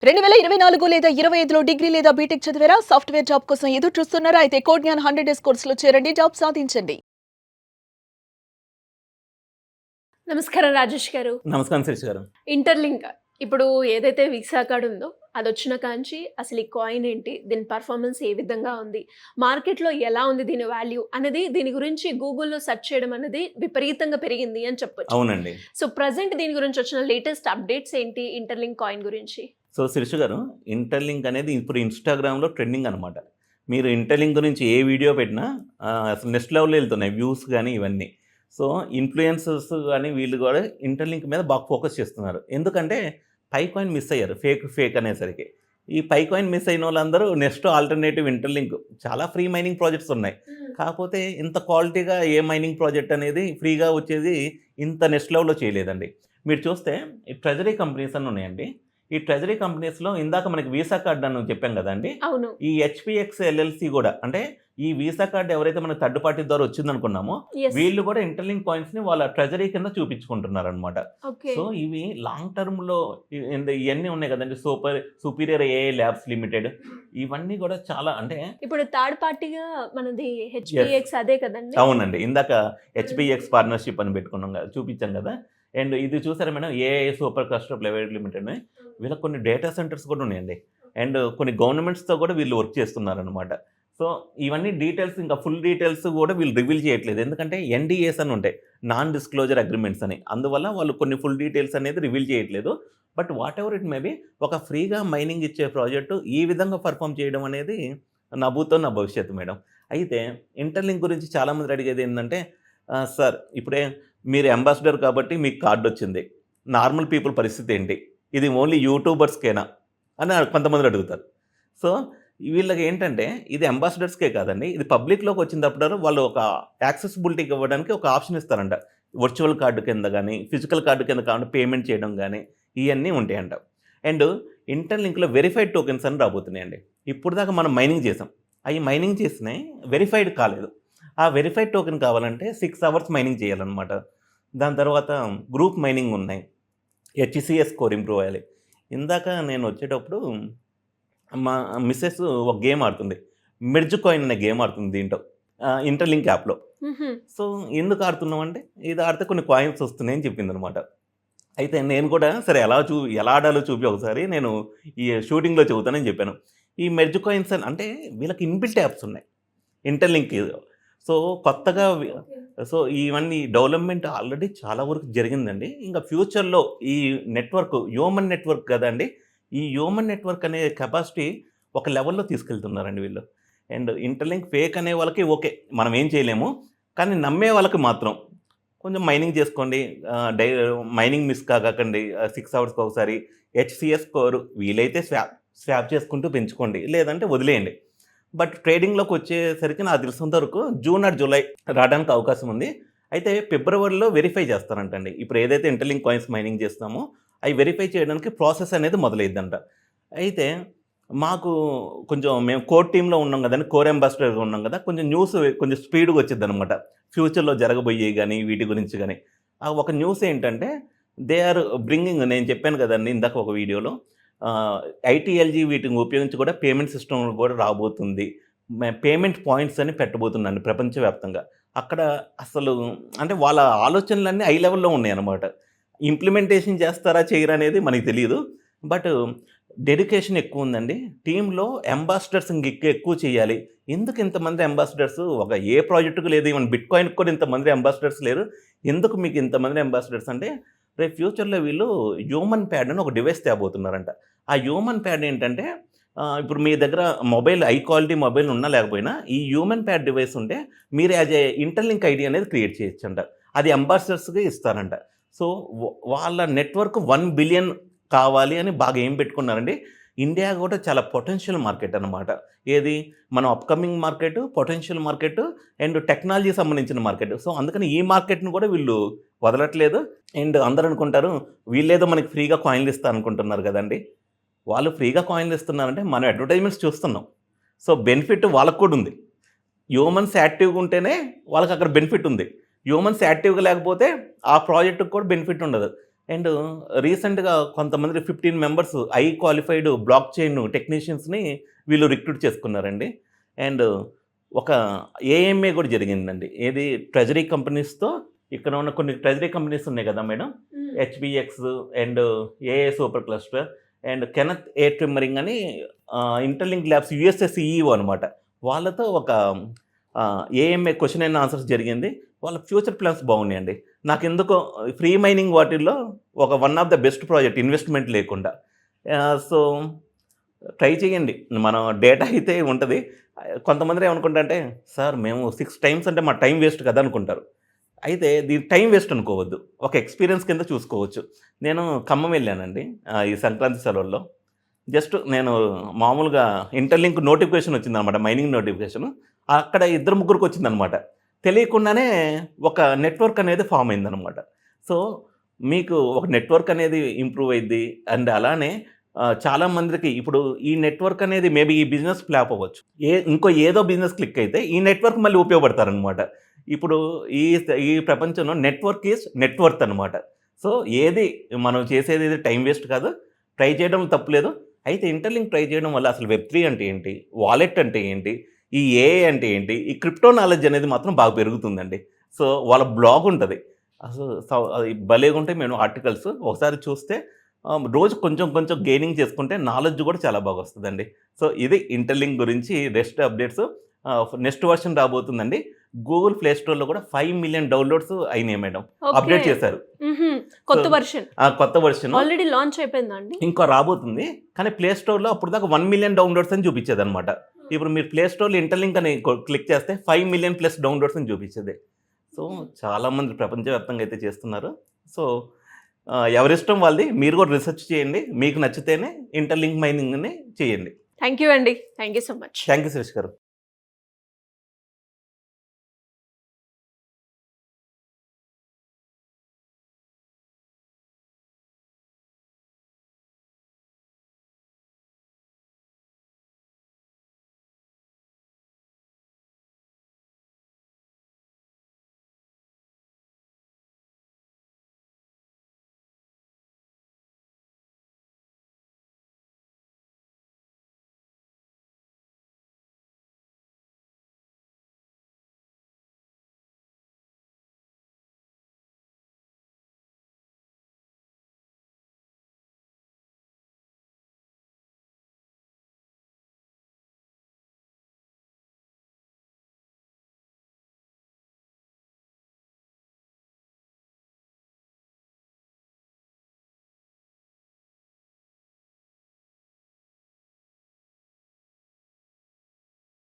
2024 లేదా 25లో డిగ్రీ లేదా బీటెక్ చదివారా? సాఫ్ట్‌వేర్ జాబ్ కోసం ఎదురు చూస్తున్నారా? అయితే కోడ్ జ్ఞాన్ 100 డేస్ కోర్సులో చేరండి. జాబ్ సాధించండి. నమస్కారం రాజేష్ గారు. నమస్కారం శిరీష గారు. ఇంటర్‌లింక్ ఇప్పుడు ఏదైతే వీసా కార్డ్ ఉందో అదొచ్చిన కాంచి అసలు ఈ కాయిన్ ఏంటి? దీని పెర్ఫార్మన్స్ ఏ విధంగా ఉంది? మార్కెట్‌లో ఎలా ఉంది దీని వాల్యూ అనేది దీని గురించి గూగుల్‌లో సెర్చ్ చేయడం అనేది విపరీతంగా పెరిగింది అని చెప్పొచ్చు. అవునండి. సో ప్రెజెంట్ దీని గురించి వచ్చిన లేటెస్ట్ అప్డేట్స్ ఏంటి ఇంటర్‌లింక్ కాయిన్ గురించి? సో శిరీష గారు, ఇంటర్లింక్ అనేది ఇప్పుడు ఇన్‌స్టాగ్రామ్‌లో ట్రెండింగ్ అనమాట. మీరు ఇంటర్లింక్ గురించి ఏ వీడియో పెట్టినా అసలు నెక్స్ట్ లెవెల్‌లో ఎళ్తున్నాయి వ్యూస్ గానీ ఇవన్నీ. సో ఇన్‌ఫ్లుయెన్సర్స్ గానీ వీళ్ళు కూడా ఇంటర్లింక్ మీద బాగా ఫోకస్ చేస్తున్నారు. ఎందుకంటే పై కాయిన్ మిస్ అయ్యారు. ఫేక్ అనేసరికి. ఈ పై కాయిన్ మిస్ అయినోళ్ళందరూ నెక్స్ట్ ఆల్టర్‌నేటివ్ ఇంటర్లింక్ చాలా ఫ్రీ మైనింగ్ ప్రాజెక్ట్స్ ఉన్నాయి. కాకపోతే ఇంత క్వాలిటీగా ఏ మైనింగ్ ప్రాజెక్ట్ అనేది ఫ్రీగా వచ్చేది ఇంత నెక్స్ట్ లెవెల్‌లో చేయలేదండి. మీరు చూస్తే ఈ ట్రెజరీ కంపెనీస్ అని ఉన్నాయండి. ఈ ట్రెజరీ కంపెనీస్‌లో ఇందాక మనకి వీసా కార్డ్ అని చెప్పాం కదండీ! అవును. ఈ హెచ్‌పీఎక్స్ ఎల్ఎల్‌సీ గూడా అంటే ఈ వీసా కార్డ్ ఎవరైతే మనకు థర్డ్ పార్టీ ద్వారా వచ్చిందనుకున్నామో యెస్. వీళ్ళు కూడా ఇంటర్లింక్ కాయిన్స్‌ని వాళ్ళ ట్రెజరీ కింద చూపించుకుంటున్నారనమాట. ఓకే. సో ఇవి లాంగ్ టర్మ్‌లో ఇయన్నీ ఉన్నాయి కదండీ! సుపీరియర్ ఏఐ ల్యాబ్స్ లిమిటెడ్ ఇవన్నీ కూడా చాలా అంటే ఇప్పుడు థర్డ్ పార్టీగా మనది హెచ్‌పీఎక్స్ అదే కదండీ! అవునండి. ఇందాక హెచ్‌పీఎక్స్ పార్ట్నర్‌షిప్ అని పెట్టుకున్నాం కదా! చూపించాం కదా! అండ్ ఇది చూసారా madam AI super cluster private limited అని వీళ్ళకి కొన్ని డేటా సెంటర్స్ కూడా ఉన్నాయండి. అండ్ కొన్ని గవర్నమెంట్స్‌తో కూడా వీళ్ళు వర్క్ చేస్తున్నారనమాట. సో ఇవన్నీ డీటెయిల్స్ ఇంకా ఫుల్ డీటెయిల్స్ కూడా వీళ్ళు రివీల్ చేయట్లేదు. ఎందుకంటే ఎన్‌డీఏస్ అని ఉంటాయి. నాన్ డిస్క్లోజర్ అగ్రీమెంట్స్ అని. అందువల్ల వాళ్ళు కొన్ని ఫుల్ డీటెయిల్స్ అనేది రివీల్ చేయట్లేదు. But whatever it may be ఒక ఫ్రీగా మైనింగ్ ఇచ్చే ప్రాజెక్టు ఈ విధంగా పెర్ఫార్మ్ చేయడం అనేది నా భూతో నా భవిష్యత్తు మేడం. అయితే ఇంటర్లింక్ గురించి చాలామంది అడిగేది ఏంటంటే సార్ ఇప్పుడే మీరు అంబాసిడర్ కాబట్టి మీకు కార్డ్ వచ్చింది. నార్మల్ పీపుల్ పరిస్థితి ఏంటి? ఇది ఓన్లీ యూట్యూబర్స్‌కేనా? అని కొంతమంది అడుగుతారు. సో వీళ్ళకి ఏంటంటే ఇది అంబాసిడర్స్‌కే కాదండి. ఇది పబ్లిక్‌లోకి వచ్చినప్పుడు వాళ్ళు ఒక యాక్సెసిబిలిటీకి ఇవ్వడానికి ఒక ఆప్షన్ ఇస్తారంట. వర్చువల్ కార్డ్ కింద గానీ, ఫిజికల్ కార్డ్ కింద కాకుండా పేమెంట్ చేయడం గానీ ఇయన్నీ ఉంటాయంట. అండ్ ఇంటర్లింక్‌లో వెరిఫైడ్ టోకెన్స్ అని రాబోతున్నాయండి. ఇప్పటిదాకా మనం మైనింగ్ చేసాం. అయి మైనింగ్ చేసినయి వెరిఫైడ్ కాలేదు. ఆ వెరిఫైడ్ టోకెన్ కావాలంటే 6 అవర్స్ మైనింగ్ చేయాలన్నమాట. దాని తర్వాత గ్రూప్ మైనింగ్ ఉన్నాయి. హెచ్‌సీఎస్ స్కోర్ ఇంప్రూవ్ అయ్యాలి. ఇందాక నేను వచ్చేటప్పుడు మా మిసెస్ ఒక గేమ్ ఆడుతుంది. మెర్జ్ కాయిన్ అనే గేమ్ ఆడుతుంది దీంట్లో. ఇంటర్లింక్ యాప్‌లో. హుహు. సో ఎందుకు ఆడుతున్నాం అంటే ఇది ఆడితే కొన్ని కాయిన్స్ వస్తున్నాయి అని చెప్పిందనమాట. అయితే నేను కూడా సరే ఎలా ఆడాలో చూపి ఒకసారి నేను ఈ షూటింగ్‌లో చెబుతానని చెప్పాను. ఈ మెర్జ్ కాయిన్స్ అంటే వీళ్ళకి ఇన్‌బిల్ట్ యాప్స్ ఉన్నాయి. ఇంటర్లింక్ సో కొత్తగా సో ఇవన్నీ డెవలప్‌మెంట్ ఆల్రెడీ చాలా వరకు జరిగిందండి. ఇంకా ఫ్యూచర్‌లో ఈ నెట్వర్క్ హ్యూమన్ నెట్వర్క్ కదండీ! ఈ హ్యూమన్ నెట్వర్క్ అనే కెపాసిటీ ఒక లెవెల్‌లో తీసుకెళ్తున్నారండి వీళ్ళు. అండ్ ఇంటర్లింక్ ఫేక్ అనే వాళ్ళకి ఓకే. మనం ఏం చేయలేము. కానీ నమ్మే వాళ్ళకి మాత్రం కొంచెం మైనింగ్ చేసుకోండి. మైనింగ్ మిస్ కాకండి. 6 అవర్స్‌కి ఒకసారి హెచ్‌సీఎస్ స్కోర్ వీలైతే స్వాప్ చేసుకుంటూ పెంచుకోండి. లేదంటే వదిలేయండి. బట్ ట్రేడింగ్‌లోకి వచ్చేసరికి నాకు తెలిసినంత వరకు జూన్ ఆర్ జూలై రావడానికి అవకాశం ఉంది. అయితే ఫిబ్రవరిలో వెరిఫై చేస్తారంటండి. ఇప్పుడు ఏదైతే ఇంటర్లింక్ కాయిన్స్ మైనింగ్ చేస్తామో అవి వెరిఫై చేయడానికి ప్రాసెస్ అనేది మొదలైద్దంట. అయితే మాకు కొంచెం మేము కోర్ టీమ్‌లో ఉన్నాం కదండీ! కోర్ అంబాసిడర్‌గా ఉన్నాం కదా! కొంచెం న్యూస్ కొంచెం స్పీడ్‌గా వచ్చిద్దనమాట. ఫ్యూచర్‌లో జరగబోయేయి గానీ, వీటి గురించి గానీ. ఆ ఒక న్యూస్ ఏంటంటే దే ఆర్ బ్రింగింగ్ నేను చెప్పాను కదండీ! ఇందాక ఒక వీడియోలో ఐటీఎల్జీ వీటిని ఉపయోగించి కూడా పేమెంట్ సిస్టమ్ కూడా రాబోతుంది. పేమెంట్ పాయింట్స్ అని పెట్టబోతున్నారండి ప్రపంచవ్యాప్తంగా. అక్కడ అసలు అంటే వాళ్ళ ఆలోచనలన్నీ హై లెవెల్‌లో ఉన్నాయన్నమాట. ఇంప్లిమెంటేషన్ చేస్తారా చేయరా అనేది మనకు తెలీదు. బట్ డెడికేషన్ ఎక్కువుందండి. టీమ్‌లో అంబాసిడర్స్ ఎక్కువ చేయాలి. ఎందుకు ఇంతమంది అంబాసిడర్స్ ఒక ఏ ప్రాజెక్ట్‌కి లేదు. ఈవెన్ బిట్‌కాయిన్‌కి కూడా ఇంతమంది అంబాసిడర్స్ లేరు. ఎందుకు మీకు ఇంతమంది అంబాసిడర్స్ అంటే రేపు ఫ్యూచర్‌లో వీళ్ళు హ్యూమన్ ప్యాడ్ అని ఒక డివైస్ తేబోతున్నారంట. ఆ హ్యూమన్ ప్యాడ్ ఏంటంటే ఇప్పుడు మీ దగ్గర మొబైల్ హై క్వాలిటీ మొబైల్ ఉన్నా లేకపోయినా ఈ హ్యూమన్ ప్యాడ్ డివైస్ ఉంటే మీరు యాజ్ ఏ ఇంటర్లింక్ ఐడీ అనేది క్రియేట్ చేయొచ్చంట. అది అంబాసిడర్స్‌కి ఇస్తారంట. సో వాళ్ళ నెట్వర్క్ 1 బిలియన్ కావాలి అని బాగా ఏం పెట్టుకున్నారండి. ఇండియా కూడా చాలా పొటెన్షియల్ మార్కెట్ అనమాట. ఏది మనం upcoming market, potential market and technology సంబంధించిన మార్కెట్. సో అందుకని ఈ మార్కెట్‌ని కూడా వీళ్ళు వదలట్లేదు. అండ్ అందరూ అనుకుంటారు వీళ్ళేదో మనకి ఫ్రీగా కాయిన్‌లు ఇస్తా అనుకుంటున్నారు కదండీ! వాళ్ళు ఫ్రీగా కాయిన్‌లు ఇస్తున్నారంటే మనం అడ్వర్టైజ్‌మెంట్స్ చూస్తున్నాం. సో బెనిఫిట్ వాళ్ళకి కూడా ఉంది. హ్యూమన్స్ యాక్టివ్‌గా ఉంటేనే వాళ్ళకి అక్కడ బెనిఫిట్ ఉంది. హ్యూమన్స్ యాక్టివ్‌గా లేకపోతే ఆ ప్రాజెక్ట్‌కి కూడా బెనిఫిట్ ఉండదు. అండ్ రీసెంట్గా కొంతమంది 15 మెంబర్స్ క్వాలిఫైడ్ బ్లాక్ చైన్ టెక్నీషియన్స్ని వీళ్ళు రిక్రూట్ చేసుకున్నారండి. అండ్ ఒక ఏఎంఏ కూడా జరిగిందండి. ఏది ట్రెజరీ కంపెనీస్తో, ఇక్కడ ఉన్న కొన్ని ట్రెజరీ కంపెనీస్ ఉన్నాయి కదా మేడం, హెచ్బిఎక్స్ అండ్ ఏఏ సూపర్ క్లస్టర్ అండ్ కెనత్ ఎయిర్ ట్రిమ్మరింగ్ అని ఇంటర్లింక్ ల్యాబ్స్ యుఎస్ఏ సిఇఓ అనమాట. వాళ్ళతో ఒక ఏఎంఏ క్వశ్చన్ అండ్ ఆన్సర్స్ జరిగింది. వాళ్ళ ఫ్యూచర్ ప్లాన్స్ బాగున్నాయండి. నాకు ఎందుకో ఫ్రీ మైనింగ్ వాటిల్లో ఒక one of the best project, investment లేకుండా. సో ట్రై చేయండి. మన డేటా అయితే ఉంటుంది. కొంతమంది ఏమనుకుంటారంటే, సార్ మేము 6 టైమ్స్ అంటే మా టైం వేస్ట్ కదా అనుకుంటారు. అయితే దీని టైం వేస్ట్ అనుకోవద్దు, ఒక ఎక్స్పీరియన్స్ కింద చూసుకోవచ్చు. నేను ఖమ్మం వెళ్ళానండి ఈ సంక్రాంతి సెలవుల్లో. జస్ట్ నేను మామూలుగా ఇంటర్లింక్ నోటిఫికేషన్ వచ్చిందనమాట, మైనింగ్ నోటిఫికేషన్. అక్కడ 2-3 వచ్చిందనమాట. తెలియకుండానే ఒక నెట్వర్క్ అనేది ఫామ్ అయిందనమాట. సో మీకు ఒక నెట్వర్క్ అనేది ఇంప్రూవ్ అయ్యిద్ది. అండ్ అలానే చాలామందికి ఇప్పుడు ఈ నెట్వర్క్ అనేది మేబీ ఈ బిజినెస్ ఫ్లాప్ అవ్వచ్చు, ఇంకో ఏదో బిజినెస్ క్లిక్ అయితే ఈ నెట్వర్క్ మళ్ళీ ఉపయోగపడతారనమాట. ఇప్పుడు ఈ ప్రపంచంలో నెట్వర్క్ ఈజ్ నెట్వర్త్ అనమాట. సో ఏది మనం చేసేది ఏది టైం వేస్ట్ కాదు, ట్రై చేయడం తప్పులేదు. అయితే ఇంటర్లింక్ ట్రై చేయడం వల్ల అసలు వెబ్3 అంటే ఏంటి, వాలెట్ అంటే ఏంటి, ఈ ఏఐ అంటే ఏంటి, ఈ క్రిప్టో నాలెడ్జ్ అనేది మాత్రం బాగా పెరుగుతుందండి. సో వాళ్ళ బ్లాగ్ ఉంటుంది, అసలు అది భలేగా ఉంటాయి. మేము ఆర్టికల్స్ ఒకసారి చూస్తే రోజు కొంచెం కొంచెం గెయినింగ్ చేసుకుంటే నాలెడ్జ్ కూడా చాలా బాగా వస్తుందండి. సో ఇది ఇంటర్లింక్ గురించి రెస్ట్ అప్డేట్స్. నెక్స్ట్ వర్షన్ రాబోతుందండి. గూగుల్ ప్లే స్టోర్లో కూడా 5 మిలియన్ డౌన్లోడ్స్ అయినాయి మేడం, అప్డేట్ చేశారు. కొత్త వర్షన్ కొత్త వర్షన్ ఆల్రెడీ లాంచ్ అయిపోయిందండి, ఇంకా రాబోతుంది. కానీ ప్లే స్టోర్లో అప్పుడు దాకా 1 మిలియన్ డౌన్లోడ్స్ అని చూపించేది అనమాట. ఇప్పుడు మీరు ప్లే స్టోర్లో ఇంటర్లింక్ అని క్లిక్ చేస్తే 5 మిలియన్ ప్లస్ డౌన్లోడ్స్ అని చూపించేది. సో చాలామంది ప్రపంచవ్యాప్తంగా అయితే చేస్తున్నారు. సో ఎవరిష్టం వాళ్ళది. మీరు కూడా రీసెర్చ్ చేయండి, మీకు నచ్చితేనే ఇంటర్లింక్ మైనింగ్ని చేయండి. థ్యాంక్ యూ అండి, thank you so much. Thank you Suresh గారు.